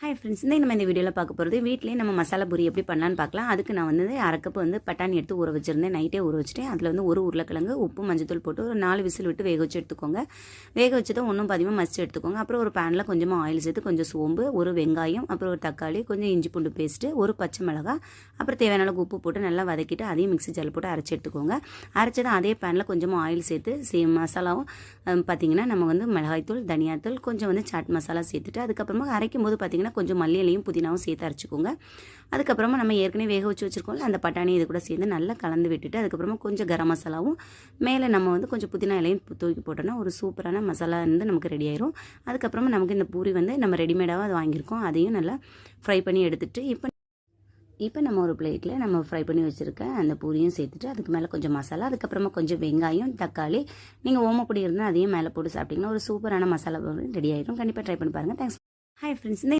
Hi friends, நம்ம இந்த வீடியோவில் பார்க்க போகிறது வீட்டிலேயே நம்ம மசாலா பூரி எப்படி பண்ணலான்னு பார்க்கலாம். அதுக்கு நான் வந்து அரை கப் வந்து பட்டாணி எடுத்து ஊற வச்சுருந்தேன். நைட்டே ஊற வச்சுட்டேன். அதில் வந்து ஒரு உருளைக்கிழங்கு, உப்பு, மஞ்சத்தூள் போட்டு ஒரு 4 விசில் விட்டு வேக வச்சு எடுத்துக்கோங்க. வேக வச்சதும் ஒன்றும் பாதியமாக மசிச்சு எடுத்துக்கோங்க. அப்புறம் ஒரு பேனில் கொஞ்சமாக ஆயில் சேர்த்து கொஞ்சம் சோம்பு, ஒரு வெங்காயம், அப்புறம் ஒரு தக்காளி, கொஞ்சம் இஞ்சி பூண்டு பேஸ்ட்டு, ஒரு பச்சை மிளகாய், அப்புறம் தேவையான அளவுக்கு உப்பு போட்டு நல்லா வதக்கிட்டு அதையும் மிக்ஸி ஜாரில் போட்டு அரைச்சி எடுத்துக்கோங்க. அரைச்சதும் அதே பேனில் கொஞ்சமாக ஆயில் சேர்த்து மசாலாவும் பார்த்திங்கன்னா நம்ம வந்து மிளகாய்த்தூள், தனியாத்தூள், கொஞ்சம் வந்து சாட் மசாலா சேர்த்துட்டு அதுக்கப்புறமா அரைக்கும் போது பார்த்திங்கன்னா கொஞ்சம் மல்லியிலையும் புதினாவும் சேர்த்து அரைச்சிக்கோங்க. அதுக்கப்புறமா நம்ம ஏற்கனவே வேக வச்சு வச்சுருக்கோம்ல அந்த பட்டாணி இது கூட சேர்ந்து நல்லா கலந்து விட்டுட்டு அதுக்கப்புறமா கொஞ்சம் கரம் மசாலாவும் மேலே நம்ம வந்து கொஞ்சம் புதினா இலையும் தூக்கி போட்டோன்னா ஒரு சூப்பரான மசாலா வந்து நமக்கு ரெடி ஆயிரும். அதுக்கப்புறமா நமக்கு இந்த பூரி வந்து நம்ம ரெடிமேடாக அது வாங்கியிருக்கோம். அதையும் நல்லா ஃப்ரை பண்ணி எடுத்துகிட்டு இப்போ நம்ம ஒரு பிளேட்டில் நம்ம ஃப்ரை பண்ணி வச்சுருக்க அந்த பூரியும் சேர்த்துட்டு அதுக்கு மேலே கொஞ்சம் மசாலா, அதுக்கப்புறமா கொஞ்சம் வெங்காயம், தக்காளி, நீங்கள் ஓமப்பொடி இருந்தால் அதையும் மேலே போட்டு சாப்பிட்டிங்கன்னா ஒரு சூப்பரான மசாலா ரெடி ஆயிடும். கண்டிப்பாக ட்ரை பண்ணி பாருங்கள். தேங்க்ஸ். Hi friends.